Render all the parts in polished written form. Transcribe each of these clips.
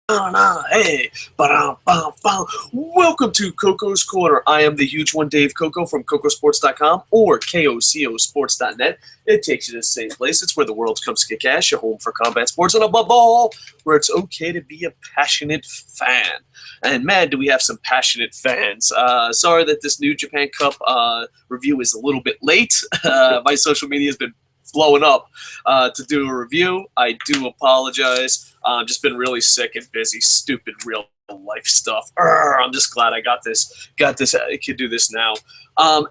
Hey, ba-dum. Welcome to Coco's Corner. I am the huge one, Dave Coco from CocoSports.com or KOCOSports.net. It takes you to the same place. It's where the world comes to kick ass, your home for combat sports, and above all, where it's okay to be a passionate fan. And man, do we have some passionate fans. Sorry that this New Japan Cup review is a little bit late. My social media has been blowing up to do a review. I do apologize. Just been really sick and busy, stupid real life stuff. I'm just glad I got this. I can do this now.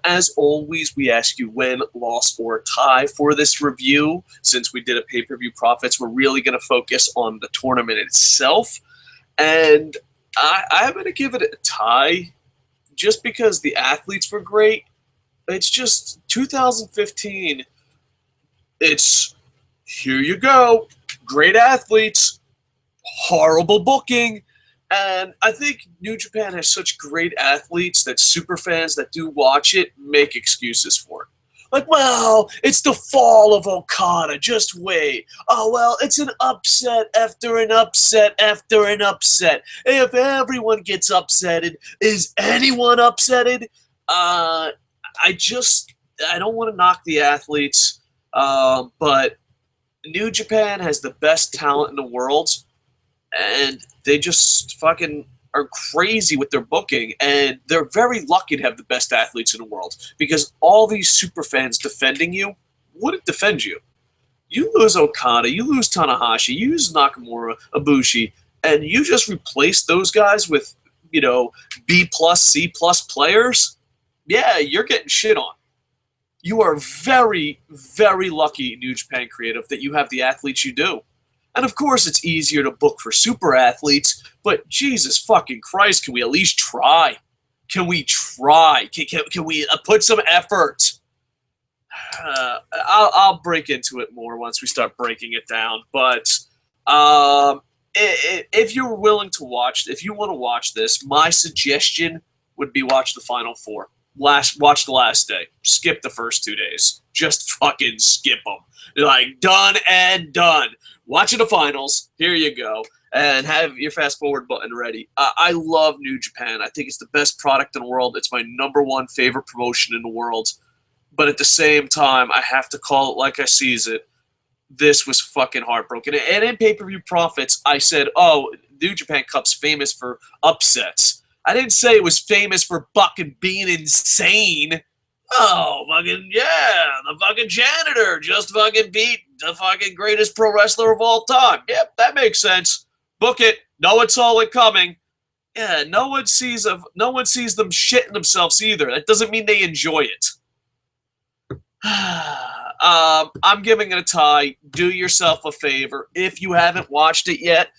As always, we ask you win, loss, or tie for this review. Since we did a pay-per-view profits, we're really going to focus on the tournament itself. And I'm going to give it a tie just because the athletes were great. It's just 2015. It's here you go. Great athletes, horrible booking, and I think New Japan has such great athletes that super fans that do watch it make excuses for it. Like, well, it's the fall of Okada, just wait. Oh, well, it's an upset after an upset after an upset. If everyone gets upsetted, is anyone upsetted? I don't want to knock the athletes, but New Japan has the best talent in the world, and they just fucking are crazy with their booking, and they're very lucky to have the best athletes in the world because all these super fans defending you wouldn't defend you. You lose Okada, you lose Tanahashi, you lose Nakamura, Ibushi, and you just replace those guys with, B+, C+ players, yeah, you're getting shit on. You are very, very lucky, New Japan Creative, that you have the athletes you do. And of course, it's easier to book for super athletes, but Jesus fucking Christ, can we at least try? Can we try? Can we put some effort? I'll break into it more once we start breaking it down. But if you're willing to watch, if you want to watch this, my suggestion would be watch the Final Four. Watch the last day. Skip the first 2 days. Just fucking skip them. Like, done and done. Watching the finals. Here you go. And have your fast forward button ready. I love New Japan. I think it's the best product in the world. It's my #1 favorite promotion in the world. But at the same time, I have to call it like I sees it. This was fucking heartbroken. And in pay-per-view profits, I said, oh, New Japan Cup's famous for upsets. I didn't say it was famous for fucking being insane. Oh, fucking, yeah, the fucking janitor just fucking beat the fucking greatest pro wrestler of all time. Yep, that makes sense. Book it. Know it's all coming. Yeah, no one sees them shitting themselves either. That doesn't mean they enjoy it. I'm giving it a tie. Do yourself a favor. If you haven't watched it yet,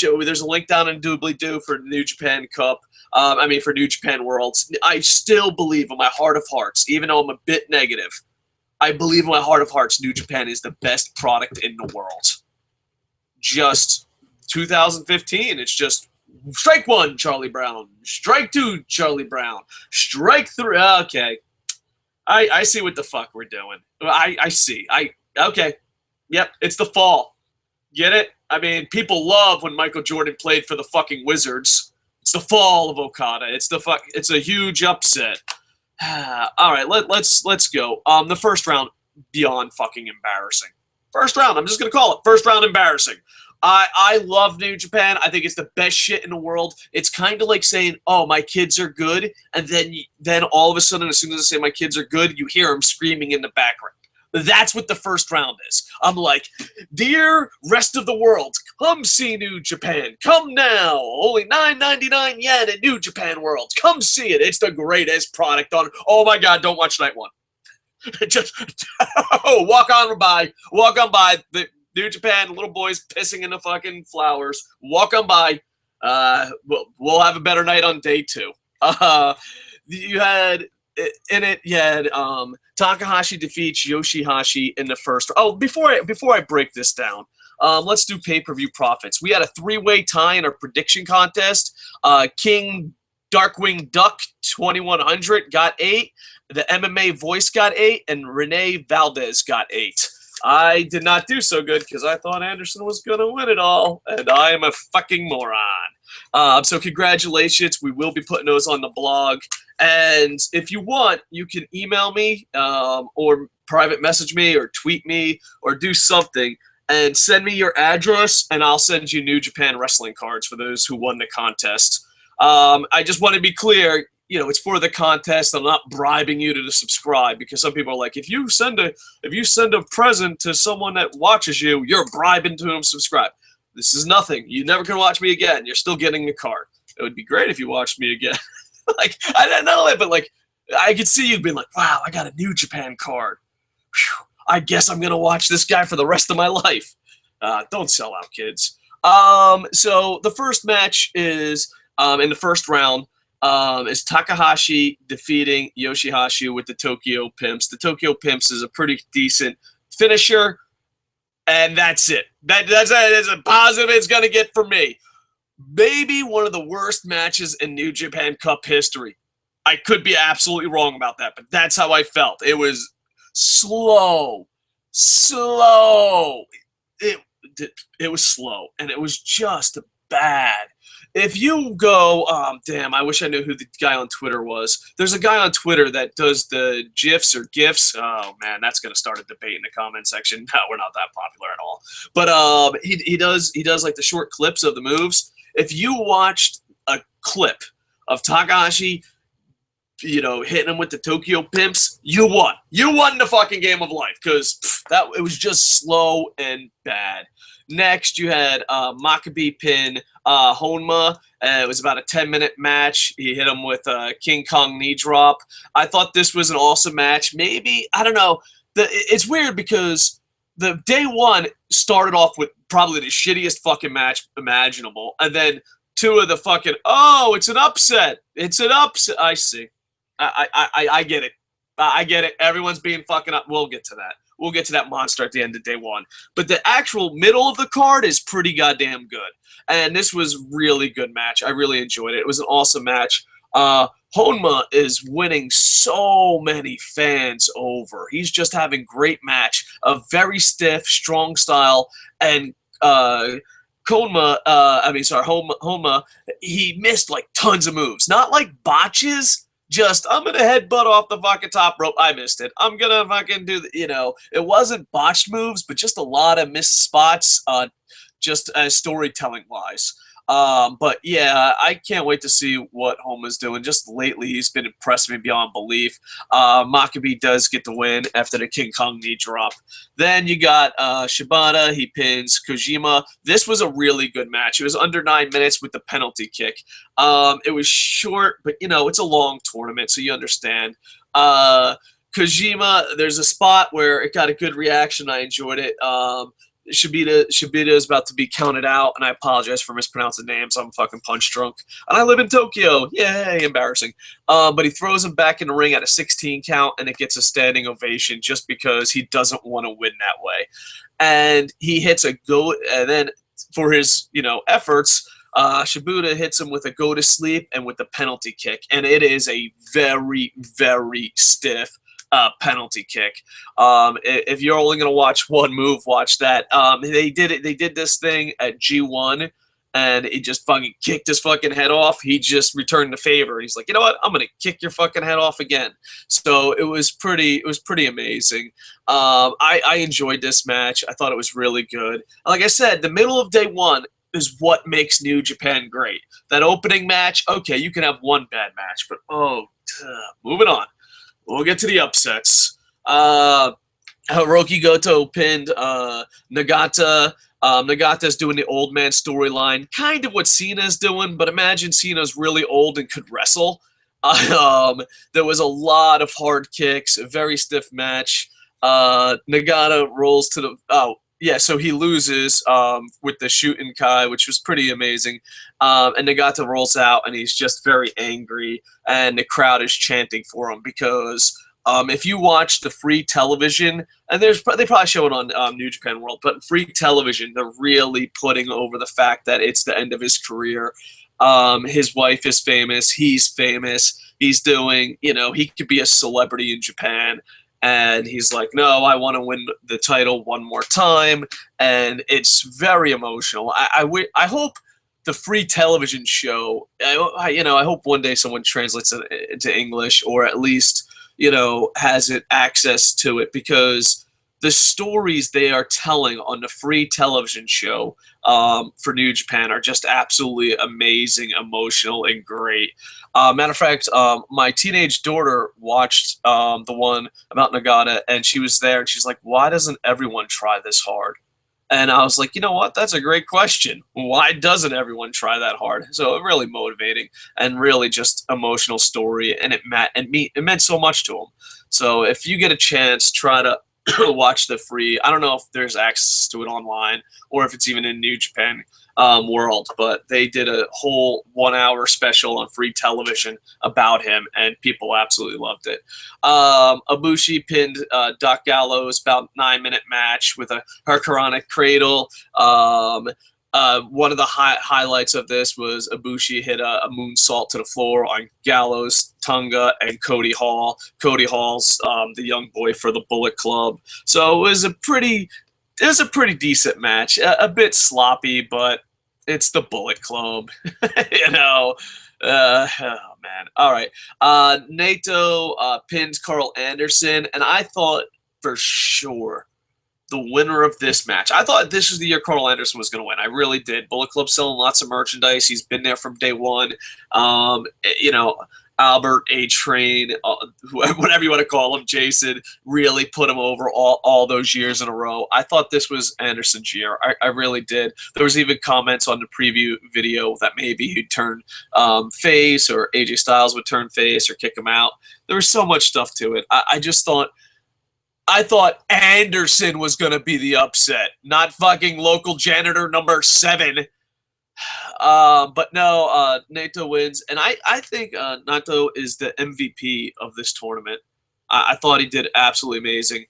there's a link down in doobly-doo for New Japan Cup. For New Japan Worlds. I still believe in my heart of hearts, even though I'm a bit negative, I believe in my heart of hearts New Japan is the best product in the world. Just 2015, it's just strike 1, Charlie Brown. Strike 2, Charlie Brown. Strike 3. Okay. I see what the fuck we're doing. I see. Okay. Yep, it's the fall. Get it? I mean, people love when Michael Jordan played for the fucking Wizards. It's the fall of Okada. It's a huge upset. All right, let's go. The first round, beyond fucking embarrassing. First round, I'm just gonna call it first round embarrassing. I love New Japan. I think it's the best shit in the world. It's kind of like saying, "Oh, my kids are good," and then all of a sudden, as soon as I say my kids are good, you hear them screaming in the background. That's what the first round is. I'm like, dear rest of the world, come see New Japan. Come now. Only $9.99 yen in New Japan World. Come see it. It's the greatest product on. Oh my God, don't watch night one. Just walk on by. Walk on by. The New Japan little boys pissing in the fucking flowers. Walk on by. We'll have a better night on day 2. You had Takahashi defeats Yoshi-Hashi in the first. Oh, before I break this down, let's do pay-per-view profits. We had a 3-way tie in our prediction contest. King Darkwing Duck 2100 got 8. The MMA Voice got 8, and Renee Valdez got 8. I did not do so good because I thought Anderson was going to win it all, and I am a fucking moron. So congratulations. We will be putting those on the blog. And if you want, you can email me or private message me or tweet me or do something and send me your address, and I'll send you New Japan Wrestling cards for those who won the contest. I just want to be clear, it's for the contest. I'm not bribing you to subscribe, because some people are like, if you send a present to someone that watches you, you're bribing to them subscribe. This is nothing. You never can watch me again. You're still getting a card. It would be great if you watched me again. Like, I don't know it, but like, I could see you being like, wow, I got a New Japan card. Whew, I guess I'm going to watch this guy for the rest of my life. Don't sell out, kids. So the first match is in the first round is Takahashi defeating Yoshi-Hashi with the Tokyo Pimps. The Tokyo Pimps is a pretty decent finisher, and that's it. That's as positive it's going to get for me. Maybe one of the worst matches in New Japan Cup history. I could be absolutely wrong about that, but that's how I felt. It was slow. It was slow, and it was just bad. If you go, damn, I wish I knew who the guy on Twitter was. There's a guy on Twitter that does the GIFs or GIFs. Oh, man, that's going to start a debate in the comment section. No, we're not that popular at all. But he does like the short clips of the moves. If you watched a clip of Takahashi, hitting him with the Tokyo Pimps, you won. You won the fucking game of life, because it was just slow and bad. Next, you had Maccabi pin Honma. It was about a 10-minute match. He hit him with a King Kong knee drop. I thought this was an awesome match. Maybe, I don't know. It's weird because the day one started off with probably the shittiest fucking match imaginable. And then two of the fucking, it's an upset. It's an upset. I see. I get it. I get it. Everyone's being fucking up. We'll get to that. We'll get to that monster at the end of day one. But the actual middle of the card is pretty goddamn good. And this was really good match. I really enjoyed it. It was an awesome match. Honma is winning so many fans over. He's just having great match. A very stiff, strong style. And Honma, he missed like tons of moves. Not like botches. Just, I'm going to headbutt off the fucking top rope. I missed it. I'm going to fucking do, it wasn't botched moves, but just a lot of missed spots, just as storytelling-wise. But yeah, I can't wait to see what Homa's doing. Just lately, he's been impressing me beyond belief. Maccabi does get the win after the King Kong knee drop. Then you got Shibata. He pins Kojima. This was a really good match. It was under 9 minutes with the penalty kick. It was short, but it's a long tournament, so you understand. Kojima, there's a spot where it got a good reaction. I enjoyed it. Shibata is about to be counted out, and I apologize for mispronouncing names. I'm fucking punch drunk, and I live in Tokyo. Yay, embarrassing. But he throws him back in the ring at a 16 count, and it gets a standing ovation just because he doesn't want to win that way. And he hits a go, and then for his efforts, Shibata hits him with a go to sleep and with the penalty kick, and it is a very, very stiff penalty kick. If you're only going to watch one move, watch that. They did this thing at G1, and he just fucking kicked his fucking head off. He just returned the favor. He's like, you know what? I'm going to kick your fucking head off again. So it was pretty amazing. I enjoyed this match. I thought it was really good. Like I said, the middle of day one is what makes New Japan great. That opening match, okay, you can have one bad match, but moving on. We'll get to the upsets. Hiroki Goto pinned Nagata. Nagata's doing the old man storyline, kind of what Cena's doing, but imagine Cena's really old and could wrestle. There was a lot of hard kicks, a very stiff match. Nagata rolls to the... so he loses with the Shootin' Kai, which was pretty amazing. And Nagata rolls out, and he's just very angry, and the crowd is chanting for him because if you watch the free television, and they probably show it on New Japan World, but free television, they're really putting over the fact that it's the end of his career. His wife is famous. He's famous. He's doing, he could be a celebrity in Japan. and he's like, no, I want to win the title one more time, and it's very emotional. I hope the free television show, I hope one day someone translates it into English, or at least, has it access to it, because the stories they are telling on the free television show for New Japan are just absolutely amazing, emotional, and great. Matter of fact, my teenage daughter watched the one about Nagata, and she was there, and she's like, why doesn't everyone try this hard? And I was like, you know what? That's a great question. Why doesn't everyone try that hard? So really motivating and really just emotional story, and it meant so much to him. So if you get a chance, try to watch the free. I don't know if there's access to it online or if it's even in New Japan World, but they did a whole 1 hour special on free television about him, and people absolutely loved it. Ibushi pinned Doc Gallows, about 9-minute match with a Hurricanrana Cradle. One of the highlights of this was Ibushi hit a moonsault to the floor on Gallows, Tonga, and Cody Hall. Cody Hall's the young boy for the Bullet Club. So it was a pretty decent match. A bit sloppy, but it's the Bullet Club, oh man. All right. Naito pinned Carl Anderson, and I thought for sure the winner of this match. I thought this was the year Carl Anderson was going to win. I really did. Bullet Club selling lots of merchandise. He's been there from day one. Albert, A-Train, whatever you want to call him, Jason, really put him over all those years in a row. I thought this was Anderson's year. I really did. There was even comments on the preview video that maybe he'd turn face, or AJ Styles would turn face or kick him out. There was so much stuff to it. I thought Anderson was going to be the upset, not fucking local janitor number 7. But no, Naito wins, and I think Naito is the MVP of this tournament. I thought he did absolutely amazing.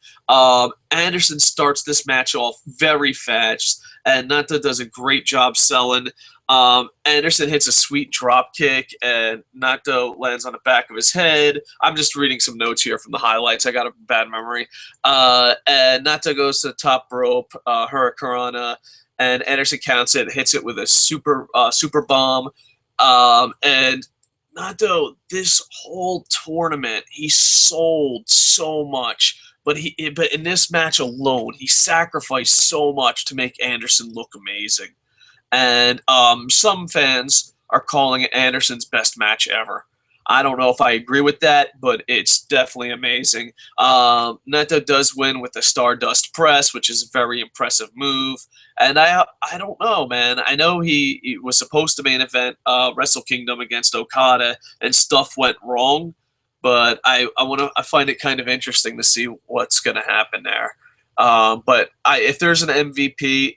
Anderson starts this match off very fast, and Naito does a great job selling. Anderson hits a sweet drop kick, and Naito lands on the back of his head. I'm just reading some notes here from the highlights. I got a bad memory. And Naito goes to the top rope, Hurricanrana, and Anderson counts it, hits it with a super bomb. And Naito, this whole tournament, he sold so much. But in this match alone, he sacrificed so much to make Anderson look amazing. And some fans are calling it Anderson's best match ever. I don't know if I agree with that, but it's definitely amazing. Naito does win with the Stardust Press, which is a very impressive move. And I don't know, man. I know he was supposed to main event Wrestle Kingdom against Okada, and stuff went wrong. But I find it kind of interesting to see what's going to happen there. But if there's an MVP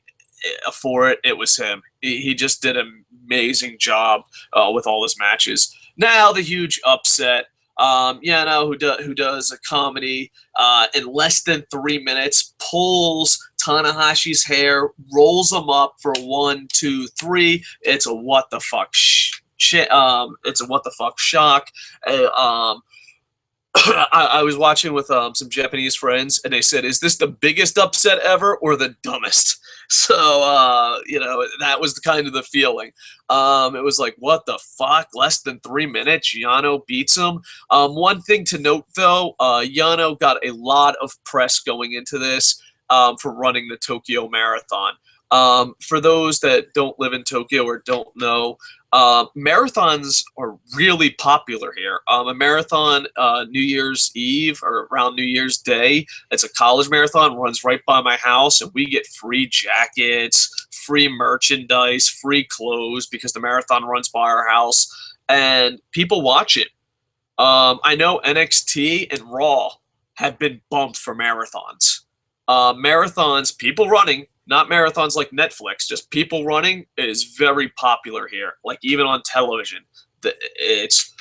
for it, it was him. He just did an amazing job with all his matches. Now the huge upset. Yano, who does a comedy in less than 3 minutes, pulls Tanahashi's hair, rolls him up for 1, 2, 3. It's a what the fuck it's a what the fuck shock. I was watching with some Japanese friends, and they said, is this the biggest upset ever or the dumbest? So, that was kind of the feeling. It was like, what the fuck? Less than 3 minutes, Yano beats him. One thing to note, though, Yano got a lot of press going into this for running the Tokyo Marathon. For those that don't live in Tokyo or don't know, marathons are really popular here. A marathon New Year's Eve or around New Year's Day, it's a college marathon, runs right by my house, and we get free jackets, free merchandise, free clothes because the marathon runs by our house, and people watch it. I know NXT and Raw have been bumped for marathons. Marathons, people running, not marathons like Netflix, just people running is very popular here. Like even on television, it's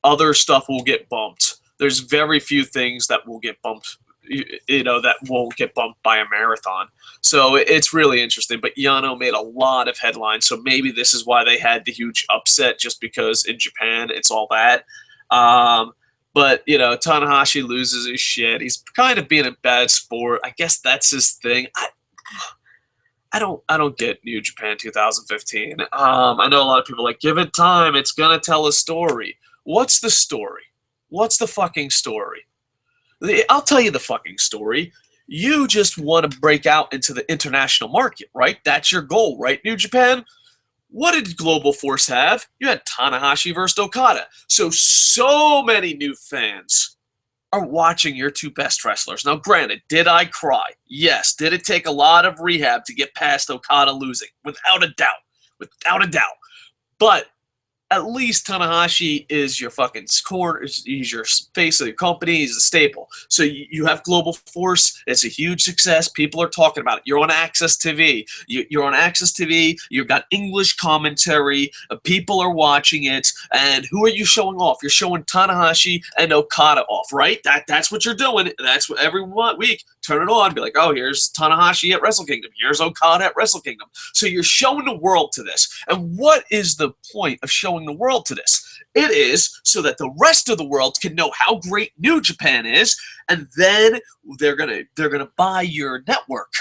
other stuff will get bumped. There's very few things that will get bumped, that won't get bumped by a marathon. So it's really interesting. But Yano made a lot of headlines, so maybe this is why they had the huge upset, just because in Japan it's all that. But, you know, Tanahashi loses his shit. He's kind of being a bad sport. I guess that's his thing. I don't get New Japan 2015. I know a lot of people are like, give it time. It's going to tell a story. What's the story? What's the fucking story? I'll tell you the fucking story. You just want to break out into the international market, right? That's your goal, right, New Japan? What did Global Force have? You had Tanahashi versus Okada. So many new fans are watching your two best wrestlers. Now, granted, did I cry? Yes. Did it take a lot of rehab to get past Okada losing? Without a doubt. Without a doubt. But at least Tanahashi is your fucking corner. He's your face of the company. He's a staple. So you have Global Force. It's a huge success. People are talking about it. You're on Access TV. You're on Access TV. You've got English commentary. People are watching it. And who are you showing off? You're showing Tanahashi and Okada off, right? That's what you're doing. That's what every week. Turn it on. Be like, oh, here's Tanahashi at Wrestle Kingdom. Here's Okada at Wrestle Kingdom. So you're showing the world to this. And what is the point of showing the world to this? It is so that the rest of the world can know how great New Japan is, and then they're gonna buy your network.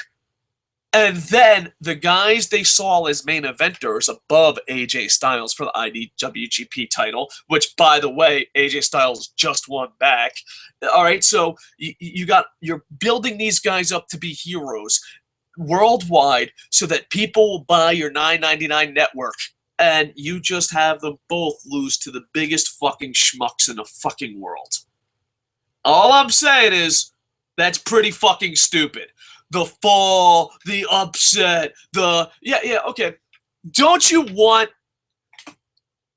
And then the guys they saw as main eventers above AJ Styles for the IWGP title, which, by the way, AJ Styles just won back. All right, so you're building these guys up to be heroes worldwide so that people will buy your $9.99 network, and you just have them both lose to the biggest fucking schmucks in the fucking world. All I'm saying is that's pretty fucking stupid. The fall, the upset, okay. Don't you want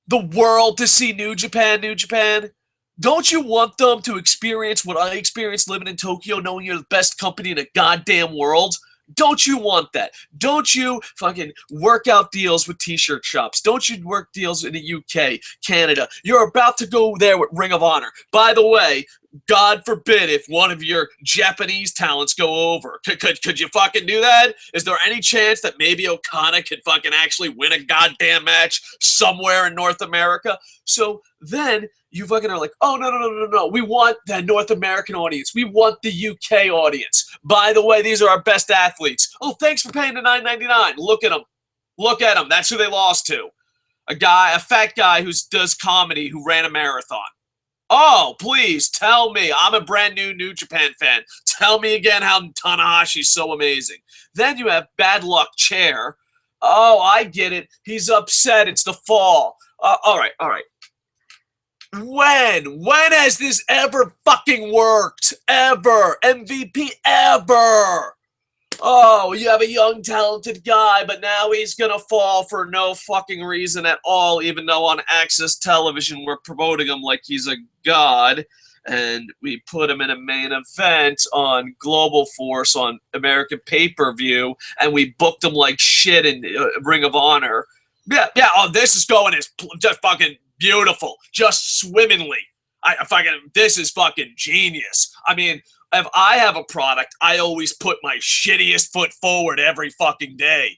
the world to see New Japan, New Japan? Don't you want them to experience what I experienced living in Tokyo, knowing you're the best company in the goddamn world? Don't you want that? Don't you fucking work out deals with t-shirt shops? Don't you work deals in the UK, Canada? You're about to go there with Ring of Honor. By the way, God forbid if one of your Japanese talents go over. Could you fucking do that? Is there any chance that maybe Okada could fucking actually win a goddamn match somewhere in North America? So then you fucking are like, oh, no. We want the North American audience. We want the UK audience. By the way, these are our best athletes. Oh, thanks for paying the $9.99. Look at them. Look at them. That's who they lost to. A fat guy who does comedy who ran a marathon. Oh, please tell me. I'm a brand new New Japan fan. Tell me again how Tanahashi's so amazing. Then you have Bad Luck Chair. Oh, I get it. He's upset. It's the fall. All right. When has this ever fucking worked? Ever. MVP ever. Oh, you have a young, talented guy, but now he's going to fall for no fucking reason at all, even though on Access Television we're promoting him like he's a god, and we put him in a main event on Global Force on American pay-per-view, and we booked him like shit in Ring of Honor. Yeah, oh, this is going as just fucking beautiful, just swimmingly. This is fucking genius. I mean, if I have a product, I always put my shittiest foot forward every fucking day.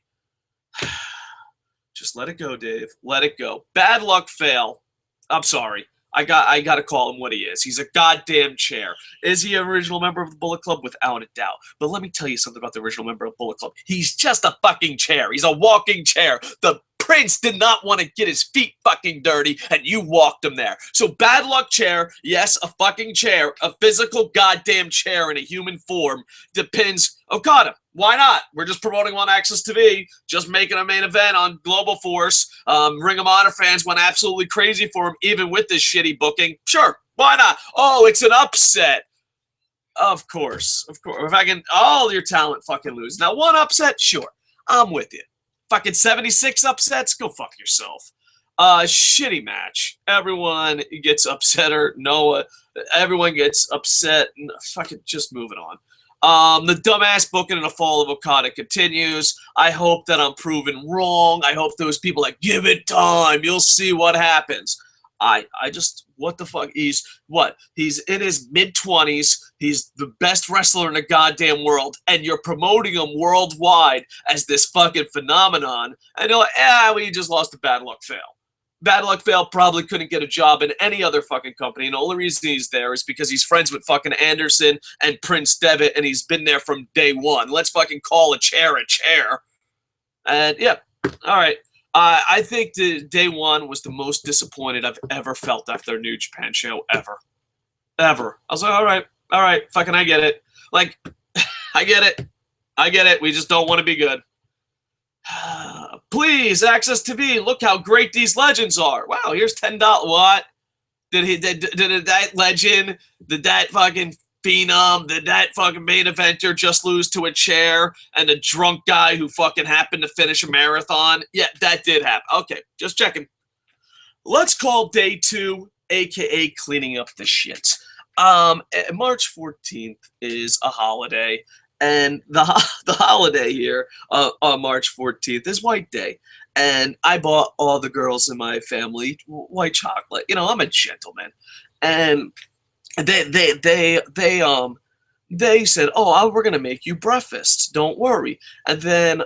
Just let it go, Dave. Let it go. Bad luck fail. I'm sorry. I got to call him what he is. He's a goddamn chair. Is he an original member of the Bullet Club? Without a doubt. But let me tell you something about the original member of the Bullet Club. He's just a fucking chair. He's a walking chair. The Prince did not want to get his feet fucking dirty, and you walked him there. So Bad Luck Chair, yes, a fucking chair, a physical goddamn chair in a human form, depends. Okada, why not? We're just promoting on Access TV, just making a main event on Global Force. Ring of Honor fans went absolutely crazy for him, even with this shitty booking. Sure, why not? Oh, it's an upset. Of course. If I can, all your talent fucking lose. Now, one upset, sure, I'm with you. Fucking 76 upsets? Go fuck yourself. Shitty match. Everyone gets upset, or Noah. Everyone gets upset. And fucking just moving on. The dumbass booking in the fall of Okada continues. I hope that I'm proven wrong. I hope those people like, give it time. You'll see what happens. I just, what the fuck? He's in his mid-20s. He's the best wrestler in the goddamn world, and you're promoting him worldwide as this fucking phenomenon. And you're like, we just lost a Bad Luck Fail. Bad Luck Fail probably couldn't get a job in any other fucking company, and the only reason he's there is because he's friends with fucking Anderson and Prince Devitt, and he's been there from day one. Let's fucking call a chair a chair. And, yeah, all right. I think the day one was the most disappointed I've ever felt after a New Japan show, ever. Ever. I was like, all right, fucking I get it. Like, I get it. We just don't want to be good. Please, Access TV, look how great these legends are. Wow, here's $10. What? Did that legend, did that fucking phenom, did that fucking main eventer just lose to a chair and a drunk guy who fucking happened to finish a marathon? Yeah, that did happen. Okay, just checking. Let's call day 2, a.k.a. cleaning up the shit. March 14th is a holiday. And the holiday here on March 14th is White Day, and I bought all the girls in my family white chocolate. You know, I'm a gentleman, and they said, "Oh, we're gonna make you breakfast. Don't worry." And then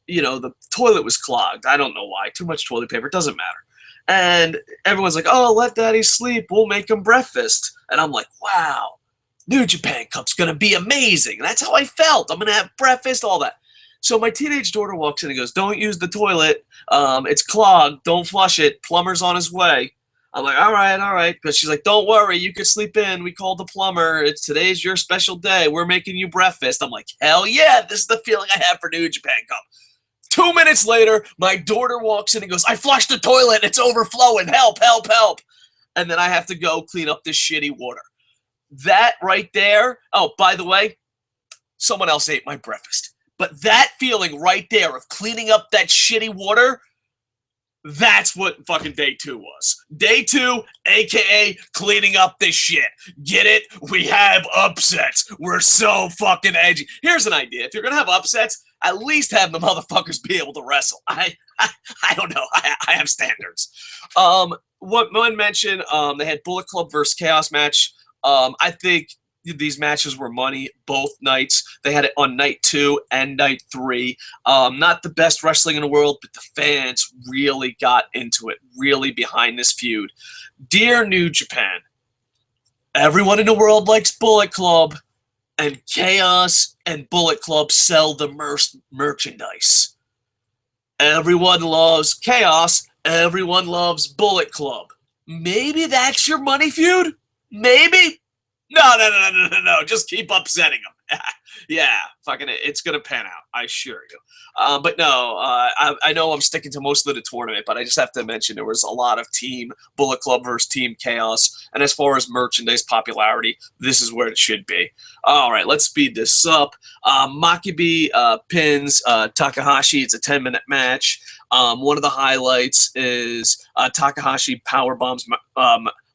you know, the toilet was clogged. I don't know why. Too much toilet paper. Doesn't matter. And everyone's like, "Oh, let Daddy sleep. We'll make him breakfast." And I'm like, "Wow. New Japan Cup's going to be amazing." That's how I felt. I'm going to have breakfast, all that. So my teenage daughter walks in and goes, "Don't use the toilet. It's clogged. Don't flush it. Plumber's on his way." I'm like, all right. Because she's like, "Don't worry. You can sleep in. We called the plumber. Today's your special day. We're making you breakfast." I'm like, hell yeah. This is the feeling I have for New Japan Cup. 2 minutes later, my daughter walks in and goes, "I flushed the toilet. It's overflowing. Help, help, help." And then I have to go clean up this shitty water. That right there, oh, by the way, someone else ate my breakfast. But that feeling right there of cleaning up that shitty water, that's what fucking day 2 was. Day 2, a.k.a. cleaning up this shit. Get it? We have upsets. We're so fucking edgy. Here's an idea. If you're going to have upsets, at least have the motherfuckers be able to wrestle. I don't know. I have standards. One mention, they had Bullet Club versus Chaos match. I think these matches were money both nights. They had it on night 2 and night 3. Not the best wrestling in the world, but the fans really got into it, really behind this feud. Dear New Japan, everyone in the world likes Bullet Club, and Chaos and Bullet Club sell the merchandise. Everyone loves Chaos. Everyone loves Bullet Club. Maybe that's your money feud? Maybe? No. Just keep upsetting them. Yeah, fucking it's going to pan out. I assure you. But no, I know I'm sticking to most of the tournament, but I just have to mention there was a lot of Team Bullet Club versus Team Chaos. And as far as merchandise popularity, this is where it should be. All right, let's speed this up. Makabe pins Takahashi. It's a 10-minute match. One of the highlights is Takahashi powerbombs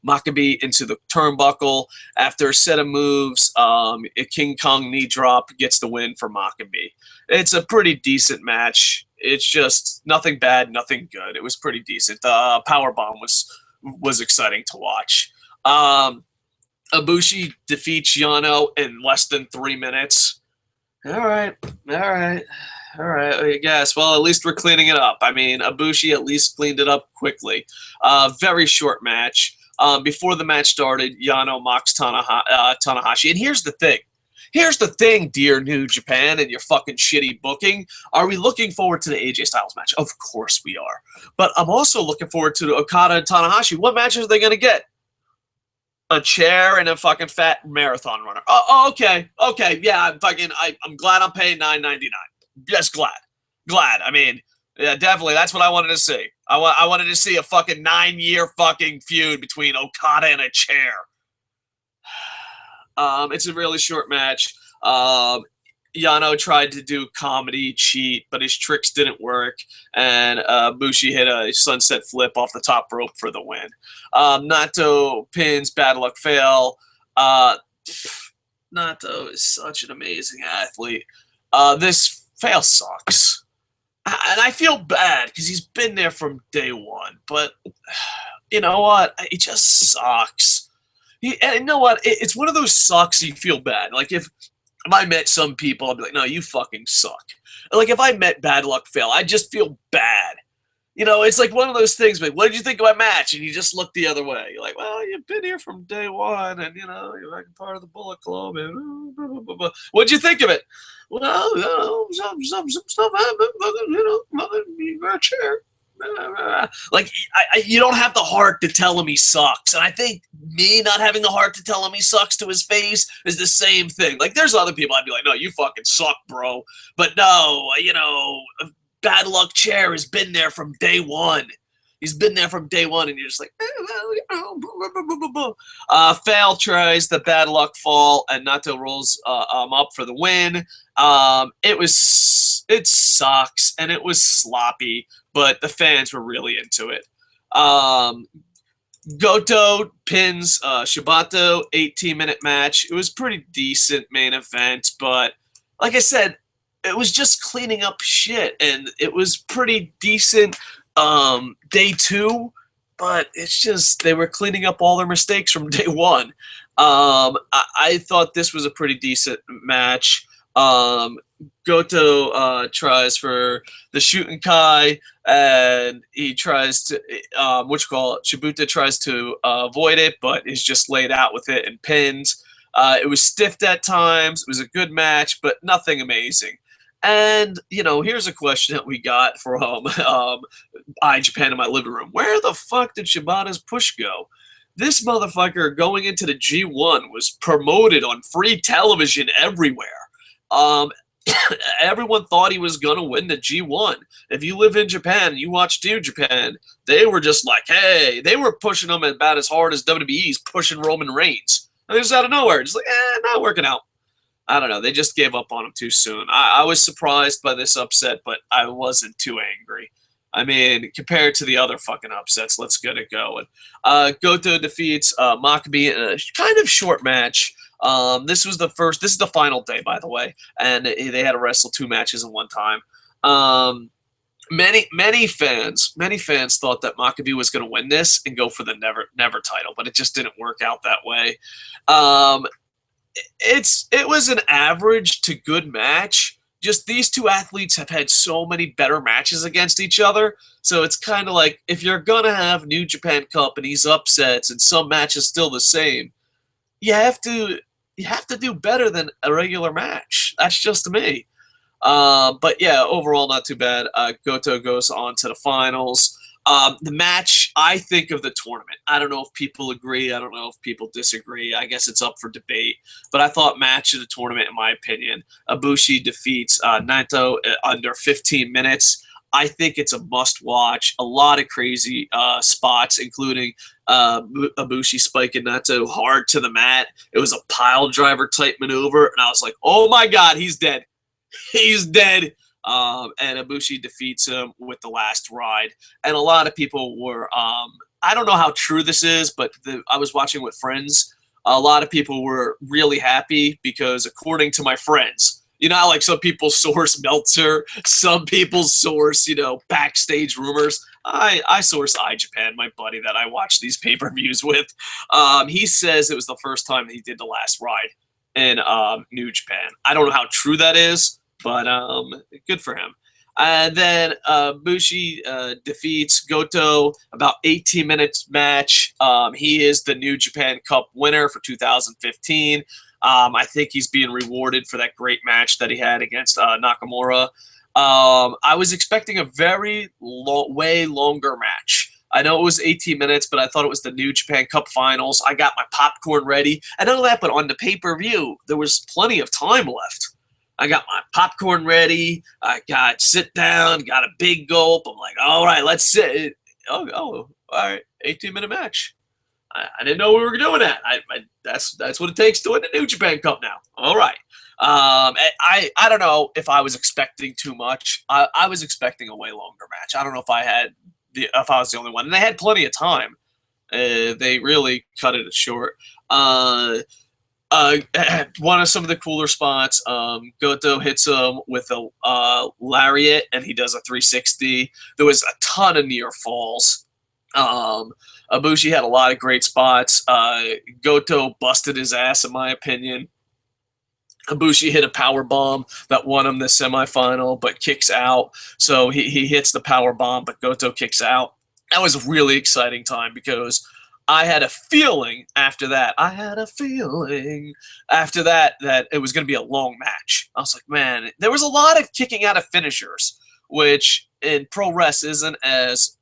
Makabe into the turnbuckle. After a set of moves, a King Kong knee drop gets the win for Makabe. It's a pretty decent match. It's just nothing bad, nothing good. It was pretty decent. The powerbomb was exciting to watch. Ibushi defeats Yano in less than 3 minutes. All right, I guess. Well, at least we're cleaning it up. I mean, Ibushi at least cleaned it up quickly. Very short match. Before the match started, Yano mocks Tanahashi. And here's the thing. Here's the thing, dear New Japan and your fucking shitty booking. Are we looking forward to the AJ Styles match? Of course we are. But I'm also looking forward to the Okada and Tanahashi. What matches are they going to get? A chair and a fucking fat marathon runner. Oh, okay. Yeah, I'm glad I'm paying $9.99. Just glad. I mean, yeah, definitely. That's what I wanted to see. I wanted to see a fucking 9-year fucking feud between Okada and a chair. It's a really short match. Yano tried to do comedy cheat, but his tricks didn't work, and Bushi hit a sunset flip off the top rope for the win. Nato pins Bad Luck Fail. Nato is such an amazing athlete. This Fail sucks. And I feel bad because he's been there from day one, but you know what? It just sucks. And you know what? It's one of those sucks you feel bad. Like if I met some people, I'd be like, no, you fucking suck. Like if I met Bad Luck Fail, I'd just feel bad. You know, it's like one of those things, like, what did you think of my match? And you just look the other way. You're like, well, you've been here from day one, and, you know, you're like part of the Bullet Club, and blah, blah, blah, blah. What'd you think of it? Well, you know, some stuff happened, you know, you got a chair. Like, you don't have the heart to tell him he sucks. And I think me not having the heart to tell him he sucks to his face is the same thing. Like, there's other people I'd be like, no, you fucking suck, bro. But no, you know, Bad Luck Chair has been there from day one. He's been there from day one, and you're just like, well, you know, blah, blah, blah, blah. Fail tries the Bad Luck Fall, and Nato rolls up for the win. It sucks, and it was sloppy, but the fans were really into it. Goto pins Shibato, 18-minute match. It was pretty decent main event, but like I said, it was just cleaning up shit, and it was pretty decent day two, but it's just they were cleaning up all their mistakes from day one. I thought this was a pretty decent match. Goto tries for the shooting Kai, and he tries to, Shibuta tries to avoid it, but is just laid out with it and pinned. It was stiff at times. It was a good match, but nothing amazing. And, you know, here's a question that we got from iJapan in my living room. Where the fuck did Shibata's push go? This motherfucker going into the G1 was promoted on free television everywhere. Everyone thought he was going to win the G1. If you live in Japan and you watch New Japan, they were just like, hey, they were pushing him about as hard as WWE's pushing Roman Reigns. And just out of nowhere, just like, not working out. I don't know. They just gave up on him too soon. I was surprised by this upset, but I wasn't too angry. I mean, compared to the other fucking upsets, let's get it going. Goto defeats Maccabi in a kind of short match. This is the final day, by the way, and they had to wrestle 2 matches in one time. Many fans thought that Maccabi was going to win this and go for the never title, but it just didn't work out that way. It was an average to good match. Just these two athletes have had so many better matches against each other, so it's kind of like if you're gonna have New Japan Cup and these upsets and some matches still the same, you have to do better than a regular match. That's just me. But yeah, overall not too bad. Goto goes on to the finals. The match, I think, of the tournament. I don't know if people agree. I don't know if people disagree. I guess it's up for debate. But I thought match of the tournament, in my opinion. Ibushi defeats Naito under 15 minutes. I think it's a must-watch. A lot of crazy spots, including Ibushi spiking Naito hard to the mat. It was a pile driver type maneuver, and I was like, oh my god, he's dead. He's dead. And Ibushi defeats him with the last ride. And a lot of people were, I don't know how true this is, but I was watching with friends. A lot of people were really happy because, according to my friends, you know how like some people source Meltzer, some people source, you know, backstage rumors. I source iJapan, my buddy that I watch these pay-per-views with. He says it was the first time he did the last ride in New Japan. I don't know how true that is, but good for him. And then Bushi defeats Goto, about 18 minutes match. He is the New Japan Cup winner for 2015. I think he's being rewarded for that great match that he had against Nakamura. I was expecting a way longer match. I know it was 18 minutes, but I thought it was the New Japan Cup finals. I got my popcorn ready. And not only that, but on the pay-per-view, there was plenty of time left. I got my popcorn ready. I got sit down, got a big gulp. I'm like, all right, let's sit. Oh, all right, 18-minute match. I didn't know we were doing that. That's what it takes to win the New Japan Cup now. All right. I don't know if I was expecting too much. I was expecting a way longer match. I don't know if I was the only one. And they had plenty of time. They really cut it short. One of some of the cooler spots, Goto hits him with a lariat, and he does a 360. There was a ton of near falls. Ibushi had a lot of great spots. Goto busted his ass, in my opinion. Ibushi hit a power bomb that won him the semifinal, but kicks out. So he hits the power bomb, but Goto kicks out. That was a really exciting time because I had a feeling after that. I had a feeling after that that it was going to be a long match. I was like, man, there was a lot of kicking out of finishers, which in pro res isn't as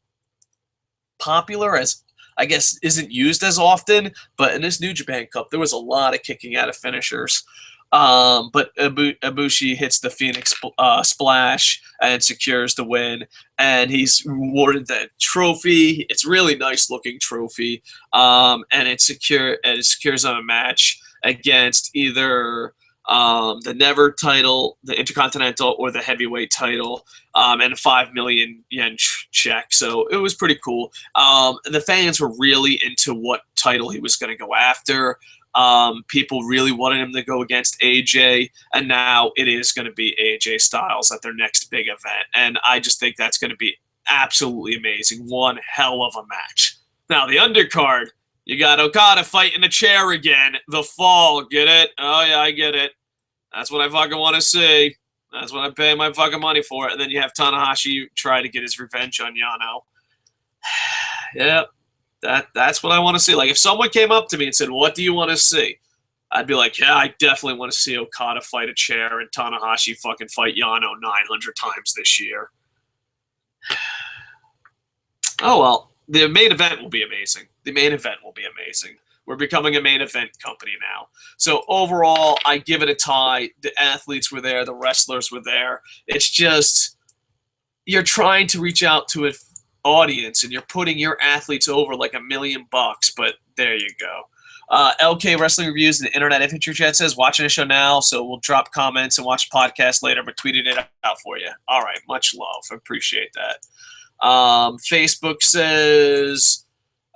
popular as I guess isn't used as often, but in this New Japan Cup, there was a lot of kicking out of finishers. But Ibushi hits the Phoenix splash and secures the win, and he's awarded that trophy. It's a really nice looking trophy, and it secures on a match against either the Never title, the Intercontinental, or the Heavyweight title, and a 5 million yen check. So it was pretty cool. The fans were really into what title he was going to go after. People really wanted him to go against AJ, and now it is going to be AJ Styles at their next big event. And I just think that's going to be absolutely amazing. One hell of a match. Now, the undercard, you got Okada fighting a chair again. The Fall, get it? Oh, yeah, I get it. That's what I fucking want to see. That's what I pay my fucking money for. And then you have Tanahashi try to get his revenge on Yano. Yep. That's what I want to see. Like, if someone came up to me and said, what do you want to see? I'd be like, yeah, I definitely want to see Okada fight a chair and Tanahashi fucking fight Yano 900 times this year. Oh, well, the main event will be amazing. The main event will be amazing. We're becoming a main event company now. So overall, I give it a tie. The athletes were there. The wrestlers were there. It's just you're trying to reach out to an audience, and you're putting your athletes over like $1 million. But there you go. LK Wrestling Reviews in the Internet Infantry Chat says, watching the show now, so we'll drop comments and watch the podcast later, but tweeted it out for you. All right, much love. I appreciate that. Facebook says,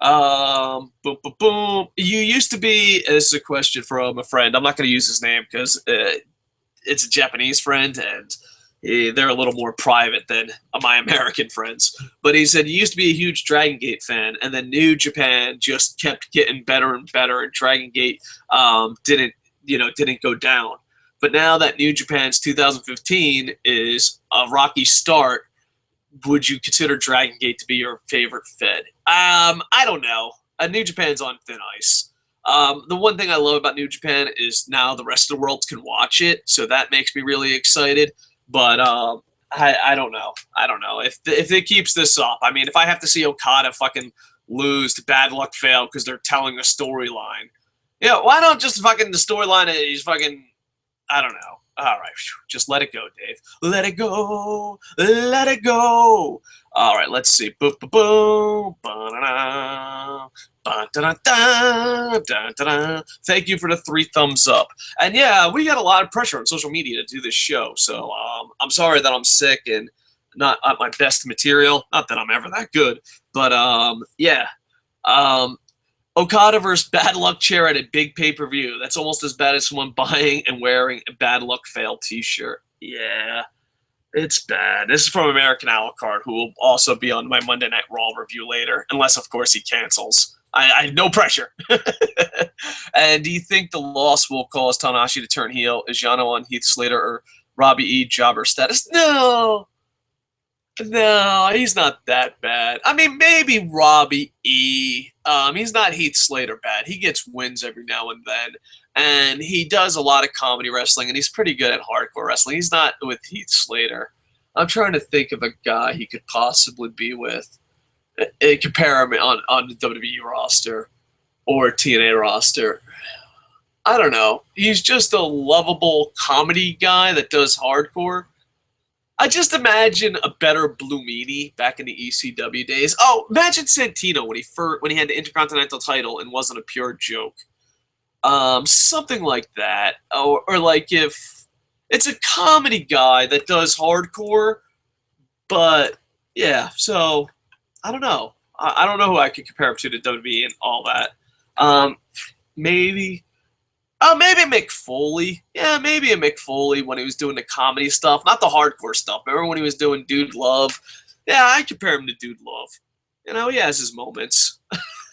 boom, boom, boom. You used to be, this is a question from a friend. I'm not going to use his name because it's a Japanese friend, and they're a little more private than my American friends. But he said he used to be a huge Dragon Gate fan, and then New Japan just kept getting better and better, and Dragon Gate didn't go down. But now that New Japan's 2015 is a rocky start, would you consider Dragon Gate to be your favorite Fed? I don't know. New Japan's on thin ice. The one thing I love about New Japan is now the rest of the world can watch it, so that makes me really excited. But I don't know. I don't know if it keeps this up. I mean, if I have to see Okada fucking lose to Bad Luck Fail because they're telling a storyline, yeah, why don't just fucking the storyline is fucking, I don't know. All right, just let it go, Dave. Let it go. Let it go. All right, let's see. Boom, boom, boom. Ba-da-da. Ba-da-da-da. Thank you for the 3 thumbs up. And yeah, we got a lot of pressure on social media to do this show. So I'm sorry that I'm sick and not at my best material. Not that I'm ever that good, but yeah. Okada versus Bad Luck Chair at a big pay-per-view. That's almost as bad as someone buying and wearing a Bad Luck Fail t-shirt. Yeah, it's bad. This is from American Alucard, who will also be on my Monday Night Raw review later, unless, of course, he cancels. I have no pressure. And do you think the loss will cause Tanahashi to turn heel? Is Yano on Heath Slater or Robbie E. jobber status? No. No, he's not that bad. I mean, maybe Robbie E. He's not Heath Slater bad. He gets wins every now and then, and he does a lot of comedy wrestling, and he's pretty good at hardcore wrestling. He's not with Heath Slater. I'm trying to think of a guy he could possibly be with. Compare him on the WWE roster or TNA roster. I don't know. He's just a lovable comedy guy that does hardcore. I just imagine a better Blue Meanie back in the ECW days. Oh, imagine Santino when he had the Intercontinental title and wasn't a pure joke. Something like that. Or like if it's a comedy guy that does hardcore, but yeah, so I don't know. I don't know who I could compare him to WWE and all that. Maybe Mick Foley. Yeah, maybe a Mick Foley when he was doing the comedy stuff, not the hardcore stuff. Remember when he was doing Dude Love? Yeah, I compare him to Dude Love. You know, he has his moments.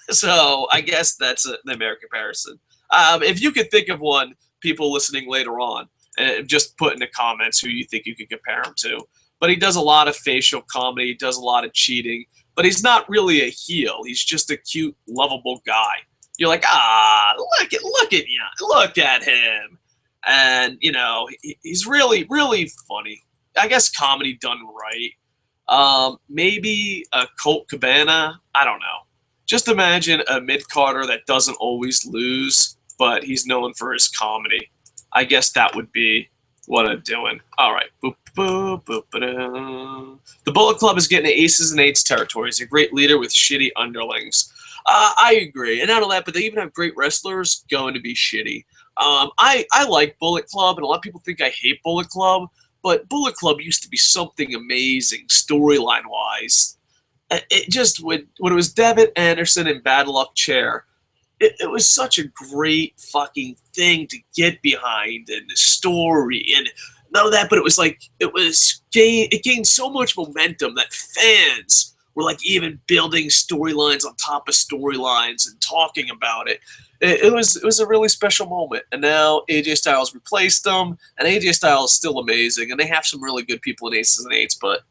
So I guess that's the American comparison. If you could think of one people listening later on and just put in the comments who you think you could compare him to. But he does a lot of facial comedy. He does a lot of cheating. But he's not really a heel. He's just a cute, lovable guy. You're like, look at him. And, you know, he's really, really funny. I guess comedy done right. Maybe a Colt Cabana. I don't know. Just imagine a mid-carder that doesn't always lose, but he's known for his comedy. I guess that would be what I'm doing. All right. Boop, boop, boop, ba-da. The Bullet Club is getting aces and eights territory. He's a great leader with shitty underlings. I agree. And not only that, but they even have great wrestlers going to be shitty. I like Bullet Club, and a lot of people think I hate Bullet Club, but Bullet Club used to be something amazing storyline-wise. It just, when it was Devitt Anderson and Bad Luck Chair, it was such a great fucking thing to get behind, and the story, and none of that, but it was like, it gained so much momentum that fans were like even building storylines on top of storylines and talking about it. It was a really special moment, and now AJ Styles replaced them, and AJ Styles is still amazing, and they have some really good people in aces and eights, but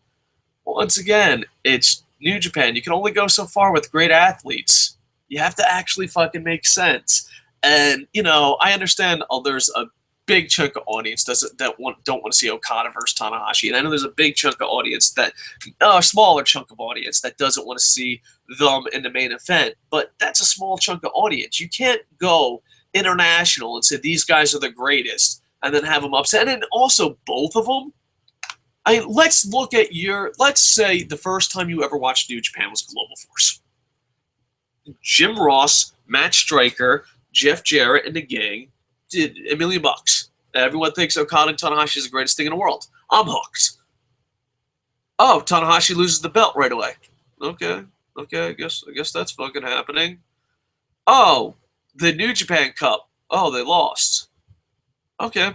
once again, it's New Japan. You can only go so far with great athletes. You have to actually fucking make sense. And, you know, I understand there's a big chunk of audience don't want to see Okada versus Tanahashi. And I know there's a big chunk of audience a smaller chunk of audience that doesn't want to see them in the main event. But that's a small chunk of audience. You can't go international and say these guys are the greatest and then have them upset. And also both of them. I mean, let's say the first time you ever watched New Japan was Global Force. Jim Ross, Matt Stryker, Jeff Jarrett, and the gang did $1 million. Everyone thinks Okada and Tanahashi is the greatest thing in the world. I'm hooked. Oh, Tanahashi loses the belt right away. Okay, I guess that's fucking happening. Oh, the New Japan Cup. Oh, they lost. Okay,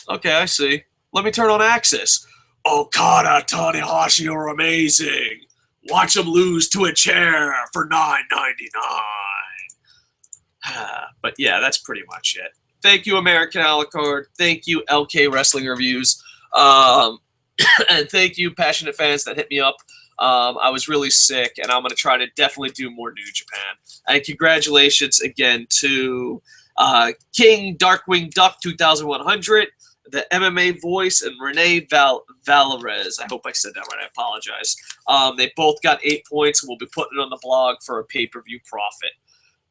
I see. Let me turn on Axis. Okada, Tanahashi are amazing. Watch them lose to a chair for $9.99. But yeah, that's pretty much it. Thank you, American a la carte. Thank you, LK Wrestling Reviews. And thank you, passionate fans that hit me up. I was really sick, and I'm going to try to definitely do more New Japan. And congratulations again to King Darkwing Duck 2100, the MMA Voice, and Renee Valores. I hope I said that right. I apologize. They both got 8 points, and we'll be putting it on the blog for a pay-per-view profit.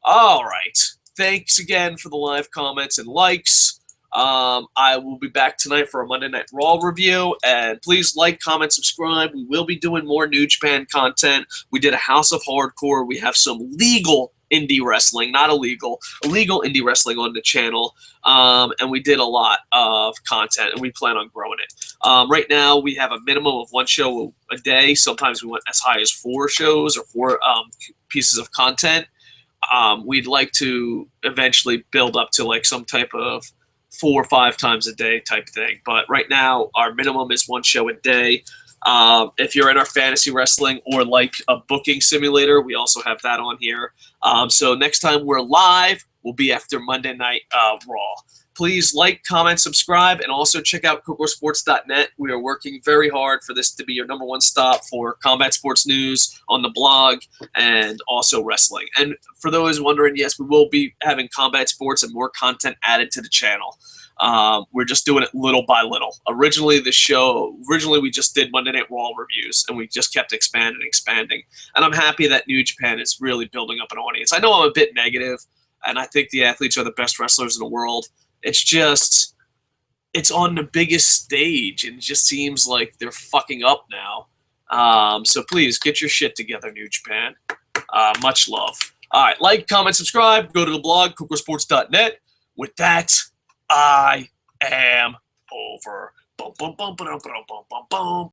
All right. Thanks again for the live comments and likes. I will be back tonight for a Monday Night Raw review, and please like, comment, subscribe. We will be doing more New Japan content. We did a House of Hardcore. We have some legal indie wrestling, not illegal, illegal indie wrestling on the channel, and we did a lot of content, and we plan on growing it. Right now, we have a minimum of 1 show a day. Sometimes we went as high as 4 shows or 4 pieces of content. We'd like to eventually build up to like some type of 4 or 5 times a day type thing. But right now, our minimum is 1 show a day. If you're in our fantasy wrestling or like a booking simulator, we also have that on here. So next time we're live, will be after Monday Night Raw. Please like, comment, subscribe, and also check out CocoSports.net. We are working very hard for this to be your #1 stop for combat sports news on the blog and also wrestling. And for those wondering, yes, we will be having combat sports and more content added to the channel. We're just doing it little by little. Originally, we just did Monday Night Raw reviews, and we just kept expanding. And I'm happy that New Japan is really building up an audience. I know I'm a bit negative, and I think the athletes are the best wrestlers in the world. It's just, it's on the biggest stage, and it just seems like they're fucking up now. So please, get your shit together, New Japan. Much love. All right, like, comment, subscribe. Go to the blog, CocoSports.net. With that, I am over. Boom, boom, boom, boom, boom, boom, boom, boom.